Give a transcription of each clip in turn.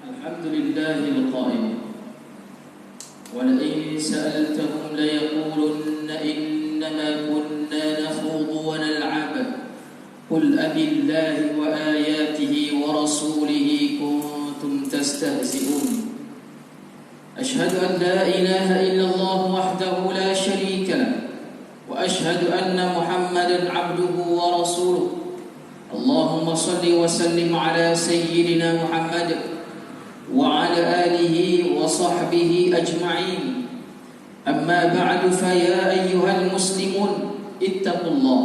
الحمد لله القائل ولئن سألتهم ليقولن إنما كنا نخوض ونلعب قل أبالله وآياته ورسوله كنتم تستهزئون أشهد أن لا إله إلا الله وحده لا شريك له وأشهد أن محمدا عبده ورسوله اللهم صل وسلم على سيدنا محمد وعلى آله وصحبه أجمعين أما بعد فيا أيها المسلمون اتقوا الله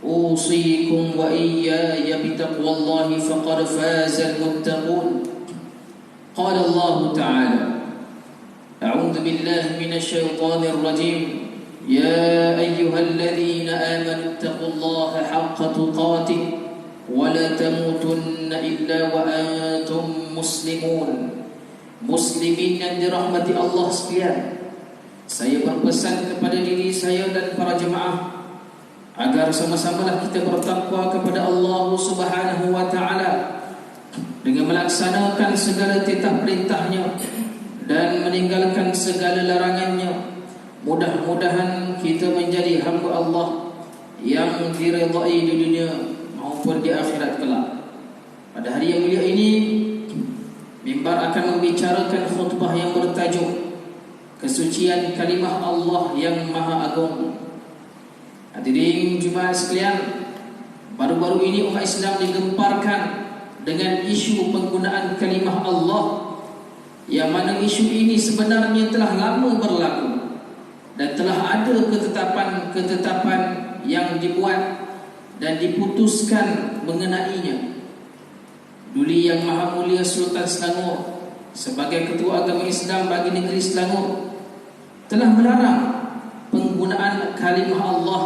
أوصيكم وإياي بتقوى الله فقد فاز المتقون قال الله تعالى أعوذ بالله من الشيطان الرجيم يا أيها الذين آمنوا اتقوا الله حق تقاته ولا تموتن إلا وأنتم مسlimun. Muslimin yang dirahmati Allah sekalian, saya berpesan kepada diri saya dan para jemaah agar sama-samalah kita bertakwa kepada Allah Subhanahu wa taala dengan melaksanakan segala titah perintahnya dan meninggalkan segala larangannya. Mudah-mudahan kita menjadi hamba Allah yang diridai di dunia maupun di akhirat kelak. Pada hari yang mulia ini, mimbar akan membicarakan khutbah yang bertajuk kesucian kalimah Allah yang Maha Agung. Hadirin jemaah sekalian, baru-baru ini umat Islam digemparkan dengan isu penggunaan kalimah Allah, yang mana isu ini sebenarnya telah lama berlaku dan telah ada ketetapan yang dibuat dan diputuskan mengenainya. Duli Yang Maha Mulia Sultan Selangor sebagai Ketua Agama Islam bagi negeri Selangor telah melarang penggunaan kalimah Allah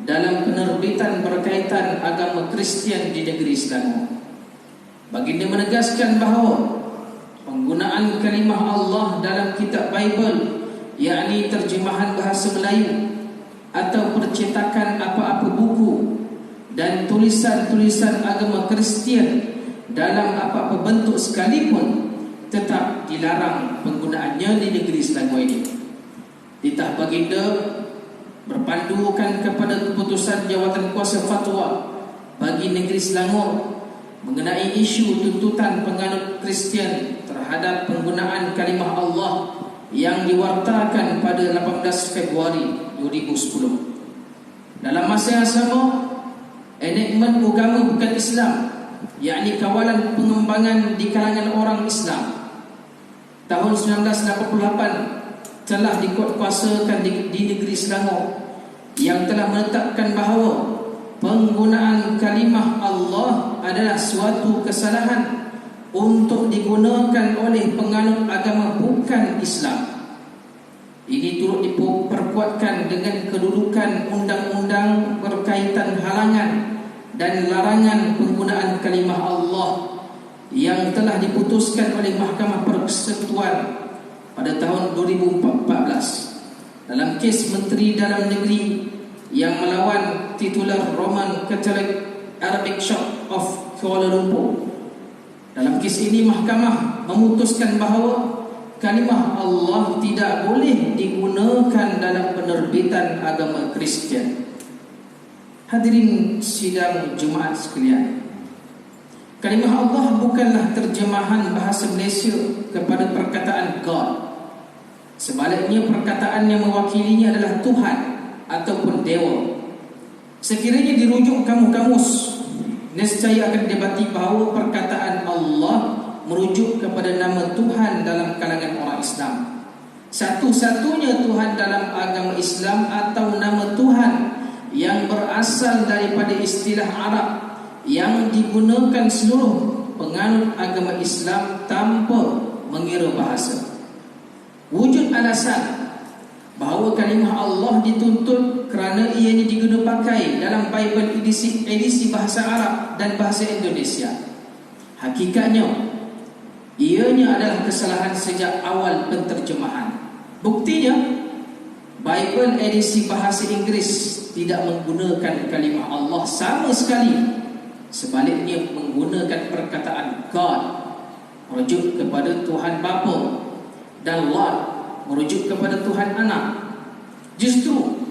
dalam penerbitan berkaitan agama Kristian di negeri Selangor. Baginda menegaskan bahawa penggunaan kalimah Allah dalam kitab Bible, yakni terjemahan bahasa Melayu atau percetakan apa-apa buku dan tulisan-tulisan agama Kristian dalam apa-apa bentuk sekalipun, tetap dilarang penggunaannya di negeri Selangor ini. Titah baginda berpandukan kepada keputusan Jawatan Kuasa Fatwa bagi negeri Selangor mengenai isu tuntutan penganut Kristian terhadap penggunaan kalimah Allah yang diwartakan pada 18 Februari 2010. Dalam masa yang sama, enakmen agama bukan Islam, yakni kawalan pengembangan di kalangan orang Islam, tahun 1988 telah dikuatkuasakan di negeri Selangor, yang telah menetapkan bahawa penggunaan kalimah Allah adalah suatu kesalahan untuk digunakan oleh penganut agama bukan Islam. Ini turut diperkuatkan dengan kedudukan undang-undang berkaitan halangan dan larangan penggunaan kalimah Allah yang telah diputuskan oleh Mahkamah Persekutuan pada tahun 2014 dalam kes Menteri Dalam Negeri yang melawan titular Roman Catholic Archbishop of Kuala Lumpur. Dalam kes ini, mahkamah memutuskan bahawa kalimah Allah tidak boleh digunakan dalam penerbitan agama Kristian. Hadirin sidang jemaat sekalian, kalimah Allah bukanlah terjemahan bahasa Malaysia kepada perkataan God. Sebaliknya, perkataan yang mewakilinya adalah Tuhan ataupun Dewa. Sekiranya dirujuk kamus-kamus, nescaya akan didapati bahawa perkataan Allah merujuk kepada nama Tuhan dalam kalangan orang Islam. Satu-satunya Tuhan dalam agama Islam atau nama Tuhan yang berasal daripada istilah Arab yang digunakan seluruh penganut agama Islam tanpa mengira bahasa. Wujud alasan bahawa kalimah Allah dituntut kerana ianya diguna pakai dalam Bible edisi bahasa Arab dan bahasa Indonesia. Hakikatnya, ianya adalah kesalahan sejak awal penterjemahan. Buktinya, Bible edisi bahasa Inggeris tidak menggunakan kalimah Allah sama sekali. Sebaliknya menggunakan perkataan God merujuk kepada Tuhan Bapa, dan Lord merujuk kepada Tuhan Anak. Justru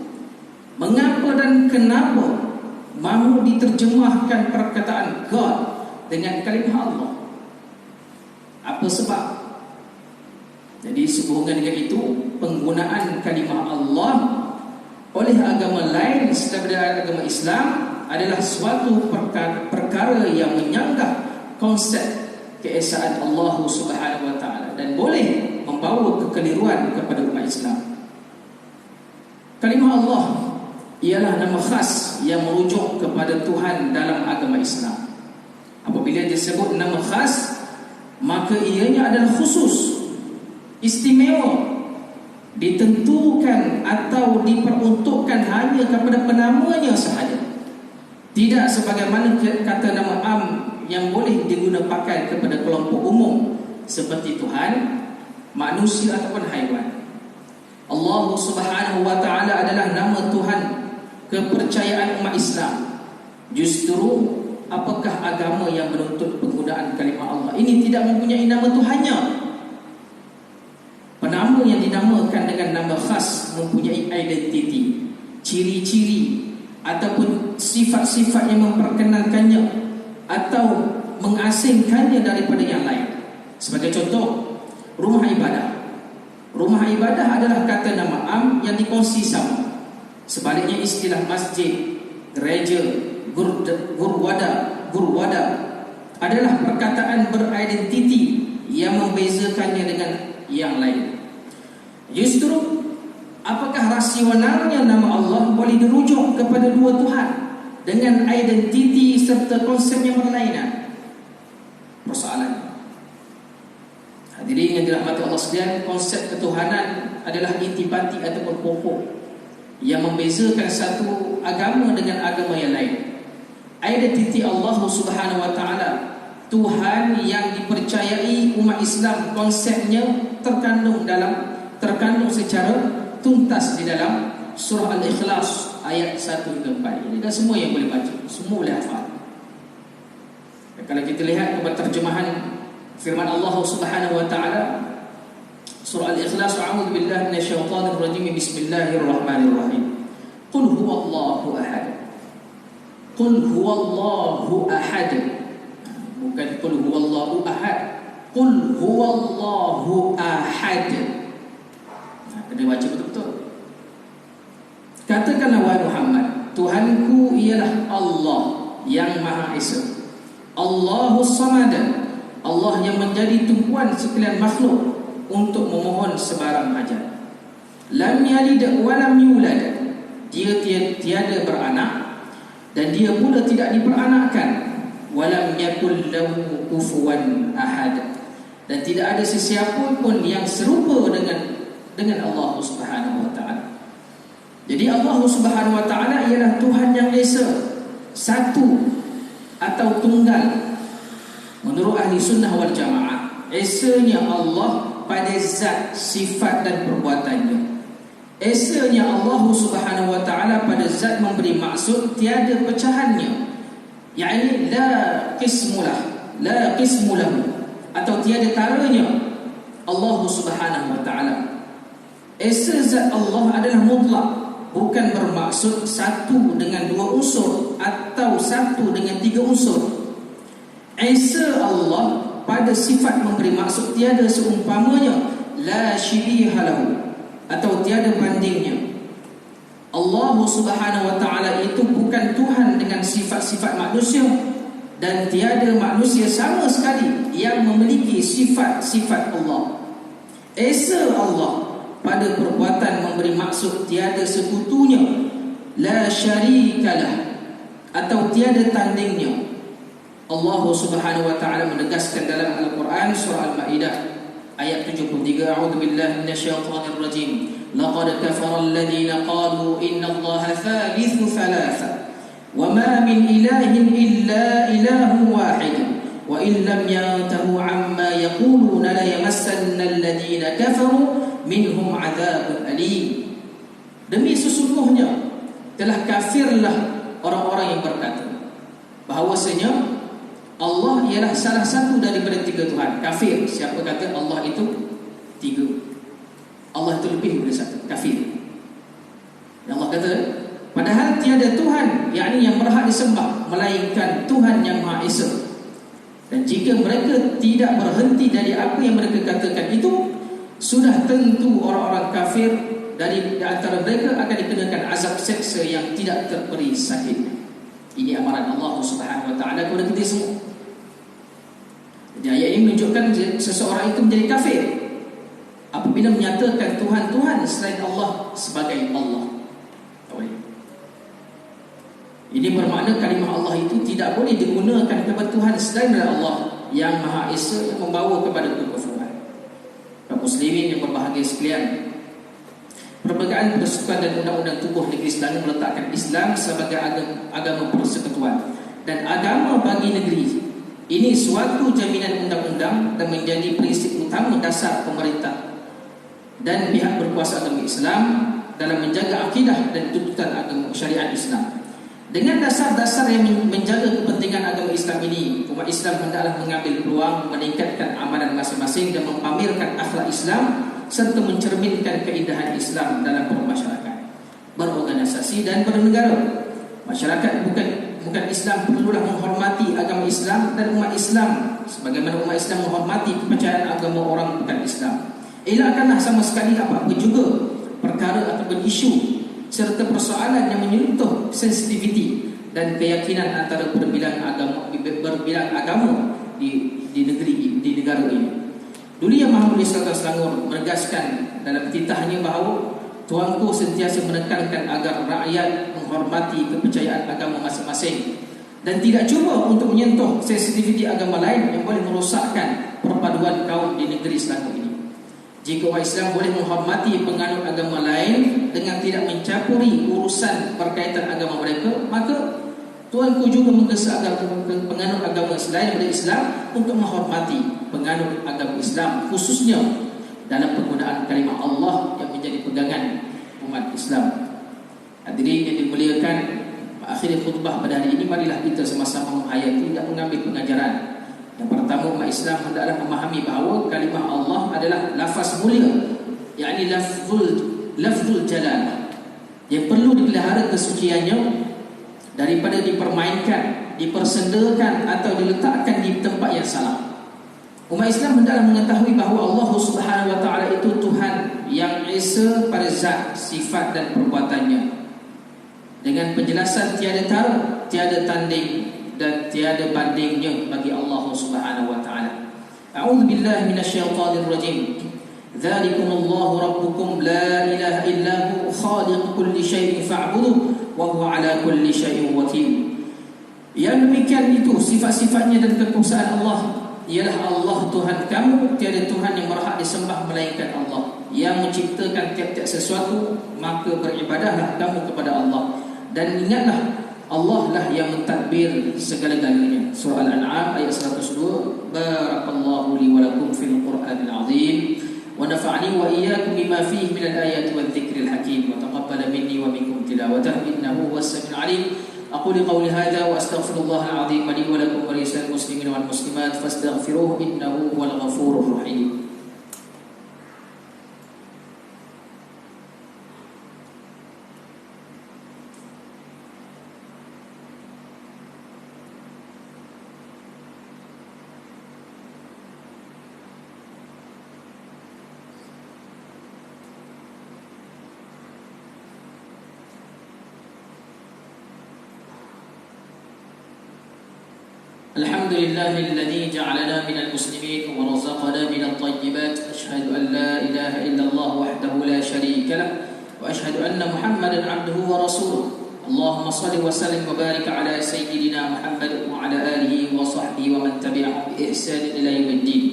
mengapa dan kenapa mahu diterjemahkan perkataan God dengan kalimah Allah? Apa sebab? Jadi sehubungan dengan itu, penggunaan kalimah Allah oleh agama lain daripada agama Islam adalah suatu perkara yang menyanggah konsep keesaan Allah Subhanahu wa taala dan boleh membawa kekeliruan kepada umat Islam. Kalimah Allah ialah nama khas yang merujuk kepada Tuhan dalam agama Islam. Apabila disebut nama khas, maka ianya adalah khusus, istimewa, ditentukan atau diperuntukkan hanya kepada penamanya sahaja. Tidak sebagaimana kata nama am yang boleh digunakan pakai kepada kelompok umum seperti Tuhan, manusia ataupun haiwan. Allah Subhanahu wa taala adalah nama Tuhan kepercayaan umat Islam. Justru apakah agama yang menuntut penggunaan kalimah Allah ini tidak mempunyai nama Tuhannya? Penama yang dinamakan dengan nama khas mempunyai identiti, ciri-ciri ataupun sifat-sifat yang memperkenalkannya atau mengasingkannya daripada yang lain. Sebagai contoh, rumah ibadah. Rumah ibadah adalah kata nama am yang dikongsi sama. Sebaliknya istilah masjid, gereja, gurwada adalah perkataan beridentiti yang membezakannya dengan yang lain. Justru apakah rasionalnya nama Allah boleh dirujuk kepada dua Tuhan dengan identiti serta konsep yang berlainan? Persoalan. Hadirin yang dirahmati Allah sekalian, konsep ketuhanan adalah intipati ataupun pokok yang membezakan satu agama dengan agama yang lain. Identiti Allah Subhanahu wa taala, Tuhan yang dipercayai umat Islam, konsepnya terkandung secara tuntas di dalam surah Al-Ikhlas ayat 1 hingga 4. Ini dah semua yang boleh baca, semua boleh hafal. Dan kalau kita lihat kepada terjemahan firman Allah Subhanahu wa taala surah Al-Ikhlas, a'udzu billahi minasyaitonir rajim, bismillahirrahmanirrahim. Qul huwallahu ahad. Qul huwallahu ahad. Bukan qul huwallahu ahad. Qul huwallahu ahad. Kena baca betul-betul. Katakanlah wahai Muhammad, Tuhanku ialah Allah yang Maha Esa. Allahus Samad, Allah yang menjadi tumpuan sekalian makhluk untuk memohon sebarang hajat. Lam yalid wa lam yulad, dia tiada beranak dan dia pula tidak diperanakkan. Walam yakul lahu kufuwan ahad, dan tidak ada sesiapa pun yang serupa dengan Allah Subhanahu wa taala. Jadi Allah Subhanahu wa taala ialah Tuhan yang esa, satu atau tunggal. Menurut ahli sunnah wal jamaah, esanya Allah pada zat, sifat dan perbuatannya. Esanya Allah Subhanahu wa taala pada zat memberi maksud, tiada pecahannya. Yani la qismulah, atau tiada taranya Allah Subhanahu wa taala. Esa zat Allah adalah mutlak, bukan bermaksud satu dengan dua unsur atau satu dengan tiga unsur. Esa Allah pada sifat memberi maksud tiada seumpamanya, la syibiha lahu, atau tiada bandingnya. Allah Subhanahu wa taala itu bukan Tuhan dengan sifat-sifat manusia, dan tiada manusia sama sekali yang memiliki sifat-sifat Allah. Esa Allah pada perbuatan memberi maksud tiada sekutunya, la syarikalah, atau tiada tandingnya. Allah Subhanahu wa taala menegaskan dalam Al-Quran surah Al-Maidah ayat 73, a'udzu billahi minasyaitonir rajim. Laqad kafara alladhina qalu inna Allaha thalithu thalatha wa ma min ilahin illa ilahun wahid wa in lam yantahu amma yaquluna la yamassanna alladhina kafaru minhum adzabun alim. Demi sesungguhnya telah kafirlah orang-orang yang berkata bahawasanya Allah ialah salah satu daripada 3 Tuhan. Kafir siapa kata Allah itu 3. Allah itu lebih daripada 1. Kafir. Dan Allah kata, padahal tiada Tuhan, yakni yang berhak disembah, melainkan Tuhan yang Maha Esa. Dan jika mereka tidak berhenti dari apa yang mereka katakan itu, sudah tentu orang-orang kafir dari antara mereka akan dikenakan azab seksa yang tidak terperi sakit. Ini amaran Allah Subhanahu wa taala kepada kita semua. Jadi ayat ini menunjukkan seseorang itu menjadi kafir apabila menyatakan Tuhan-Tuhan selain Allah sebagai Allah. Tak boleh. Ini bermakna kalimah Allah itu tidak boleh digunakan kepada Tuhan selain Allah yang Maha Esa, yang membawa kepada kekufuran. Kaum muslimin yang berbahagia sekalian, Perpecahan Persekutuan dan Undang-Undang Tubuh Negeri Selangor meletakkan Islam sebagai agama persekutuan dan agama bagi negeri. Ini suatu jaminan undang-undang dan menjadi prinsip utama dasar pemerintah dan pihak berkuasa agama Islam dalam menjaga akidah dan tuntutan agama syariat Islam. Dengan dasar-dasar yang menjaga kepentingan agama Islam ini, umat Islam hendaklah mengambil peluang meningkatkan amalan masing-masing dan mempamerkan akhlak Islam serta mencerminkan keindahan Islam dalam bermasyarakat, berorganisasi dan bernegara. Masyarakat bukan Islam perlulah menghormati agama Islam dan umat Islam sebagaimana umat Islam menghormati kepercayaan agama orang bukan Islam. Elakkanlah sama sekali apa-apa juga perkara ataupun isu serta persoalan yang menyentuh sensitiviti dan keyakinan antara berbilang agama di negara ini. Dulu Yang Maha Mulia Sultan Selangor menegaskan dalam titahnya bahawa Tuanku sentiasa menekankan agar rakyat menghormati kepercayaan agama masing-masing dan tidak cuba untuk menyentuh sensitiviti agama lain yang boleh merosakkan perpaduan kaum di negeri Selangor ini. Jika umat Islam boleh menghormati penganut agama lain dengan tidak mencampuri urusan berkaitan agama mereka, maka Tuanku juga menggesa agar penganut agama selain daripada Islam untuk menghormati penganut agama Islam, khususnya dalam penggunaan kalimah Allah yang menjadi pegangan umat Islam. Hadirin yang dimuliakan, akhir khutbah pada hari ini, marilah kita sama-sama menghayati dan mengambil pengajaran. Yang pertama, umat Islam hendaklah memahami bahawa kalimah Allah adalah lafaz mulia, yakni lafzul jalalah, yang perlu dipelihara kesuciannya daripada dipermainkan, dipersendakan atau diletakkan di tempat yang salah. Umat Islam hendaklah mengetahui bahawa Allah Subhanahu wa taala itu Tuhan yang esa pada zat, sifat dan perbuatannya. Dengan penjelasan tiada tara, tiada tanding dan tiada bandingnya bagi Allah Subhanahu wa taala. A'udzu billahi minasyaitonir rajim. Dzalikumullahu rabbukum la ilaha illa hu khaliqu kulli syai'in fa'buduhu wa huwa 'ala kulli syai'in wakil. Yang demikian itu sifat-sifatnya dan kekuasaan Allah, ialah Allah Tuhan kamu, tiada Tuhan yang berhak disembah melainkan Allah yang menciptakan tiap-tiap sesuatu, maka beribadahlah kamu kepada Allah dan ingatlah Allah lah yang mentadbir segala-galanya. Surah Al-An'am ayat 102. Barakallahu li wa lakum fil Qur'anil azim wa nafa'ani wa iyyakum bima fihi minal ayati wadh-dhikril hakim wa taqabbala minni wa minkum tilawatahu innahu huwas samiul alim. أقول قولي هذا وأستغفر الله العظيم لي ولكم ولسائر المسلمين والمسلمات فاستغفروه إنه هو الغفور الرحيم. الحمد لله الذي جعلنا من المسلمين ورزقنا من الطيبات. أشهد أن لا إله إلا الله وحده لا شريك له وأشهد أن محمدا عبده ورسوله. اللهم صل وسلم وبارك على سيدنا محمد وعلى آله وصحبه ومن تبعهم بإحسان إلى يوم الدين.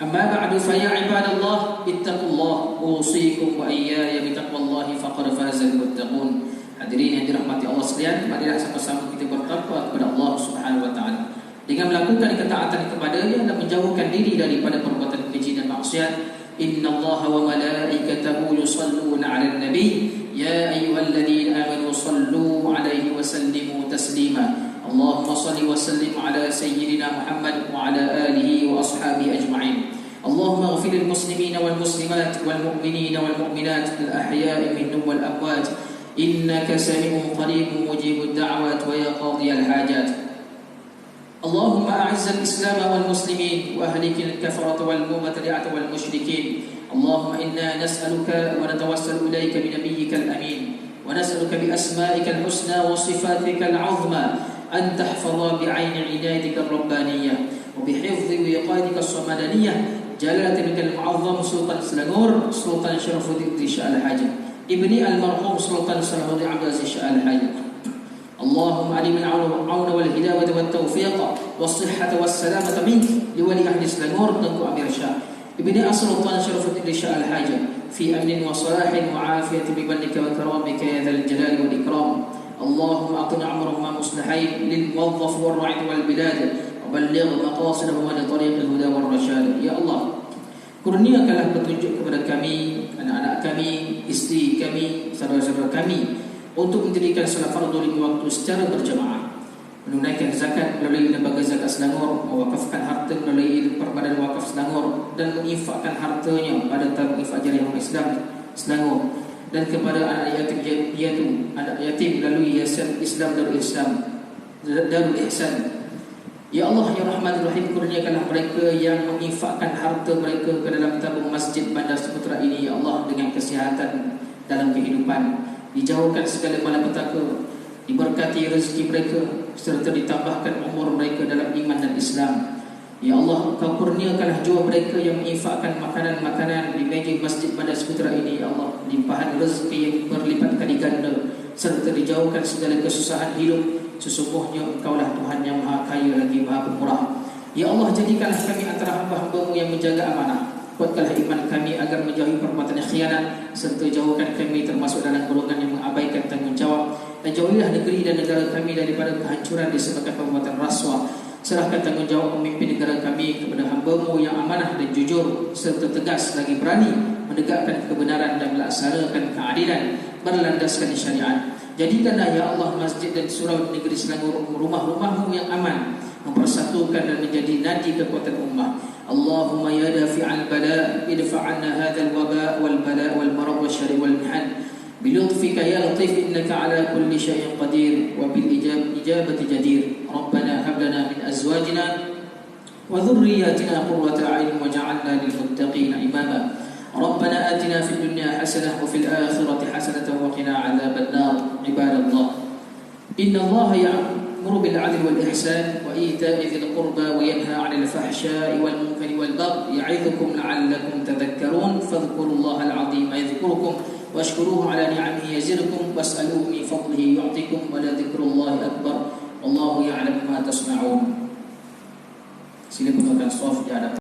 أما بعد فيا عباد الله اتقوا الله أوصيكم وإياي بتقوى الله فقد فاز المتقون. Hadirin yang dirahmati Allah sekalian, marilah sama-sama kita bertakwa kepada Allah Subhanahu wa taala dengan melakukan ketaatan kepada-Nya dan menjauhkan diri daripada perbuatan keji dan maksiat. Innallaha wa malaikatahu yusholluna 'alan nabi ya ayyuhalladzina amanu shallu 'alaihi wa sallimu taslima. اللهم صل وسلم على سيدنا محمد وعلى آله وأصحابه أجمعين. اللهم اغفر للمسلمين والمسلمات والمؤمنين والمؤمنات الأحياء منهم والأموات إنك سميع قريب مجيب الدعوات ويا قاضي الحاجات. اللهم أعز الإسلام والمسلمين وأهلك الكفرة والمبتدعة والمشركين. اللهم إنا نسألك ونتوسل إليك بنبيك الأمين ونسألك بأسمائك الحسنى وصفاتك العظمى أن تحفظ بعين عنايتك الربانية وبحفظ وقايتك الصمدانية جلالتك المعظم سلطان سلغور سلطان شرف الدين شاء الحاجة ابن المرحوم سلطان صلاح الدين عبد العزيز شاء الحاجة. اللهم علم العون والهداية والتوفيق والصحة والسلامة منك لولي أهل سلغور تنكو أمير شاه ابن السلطان شرف الدين شاء الحاجة في أمن وصلاح وعافية بمنك وكرامك يا ذا الجلال والإكرام. اللهم أقن عمرهما مصلحين للموظف والرعد والبلاد وبلغ مقاصدهما لطريق الهدى والرشاد. Ya Allah, kurniakanlah petunjuk kepada kami, anak-anak kami, istri kami, saudara-saudara kami untuk mendirikan salat fardu lima waktu secara berjamaah, menunaikan zakat melalui lembaga zakat Selangor, mewakafkan harta melalui Perbadan Wakaf Selangor dan menginfakkan hartanya pada tabung infak jariah Islam Selangor dan kepada anak yatim anak yatim melalui Yayasan Islam Darul Ihsan. Ya Allah, Ya Rahman Rahim, kurniakanlah mereka yang menginfakkan harta mereka ke dalam tabung Masjid Bandar Sejahtera ini, Ya Allah, dengan kesihatan dalam kehidupan, dijauhkan segala malapetaka, diberkati rezeki mereka serta ditambahkan umur mereka dalam iman dan Islam. Ya Allah, Kau kurniakanlah jiwa mereka yang menginfakkan makanan-makanan di meja Masjid Bandar Sejahtera ini, Ya Allah, limpahan rezeki yang berlipat kali ganda serta dijauhkan segala kesusahan hidup. Sesungguhnya Engkaulah Tuhan yang Maha Kaya lagi Maha Pemurah. Ya Allah, jadikanlah kami antara hamba-hamba-Mu yang menjaga amanah. Kuatkanlah iman kami agar menjauhi perbuatan khianat serta jauhkan kami termasuk dalam golongan yang mengabaikan tanggungjawab. Dan jauhilah negeri dan negara kami daripada kehancuran disebabkan perbuatan rasuah. Serahkan tanggungjawab memimpin negara kami kepada hamba-Mu yang amanah dan jujur serta tegas lagi berani menegakkan kebenaran dan melaksanakan keadilan berlandaskan syariat. Jadikanlah ya Allah masjid dan surau negeri Selangor rumah-rumah-Mu yang aman, mempersatukan dan menjadi nadi kekuatan ummah. Allahumma ya dafi'al bala idfa' 'anna hadzal waba' wal bala' wal marad wasyarri wal mihan bilutfika ya latif innaka 'ala kulli syai'in qadir wa bil ijabati jadir. Rabbana hab lana min azwajina wa dhurriyyatina qurrata a'yun waj'alna lil muttaqina imama. ربنا آتنا في الدنيا حسنة وفي الآخرة حسنة وقنا عذاب النار. عباد الله، إن الله يأمر بالعدل والإحسان وإيتاء ذي القربى وينهى عن الفحشاء والمنكر والبغي يعظكم لعلكم تذكرون. فاذكروا الله العظيم يذكركم واشكروه على نعمه يزدكم واسألوه من فضله يعطيكم ولذكر الله أكبر والله يعلم ما تصنعون. Sila gunakan soft di hadapan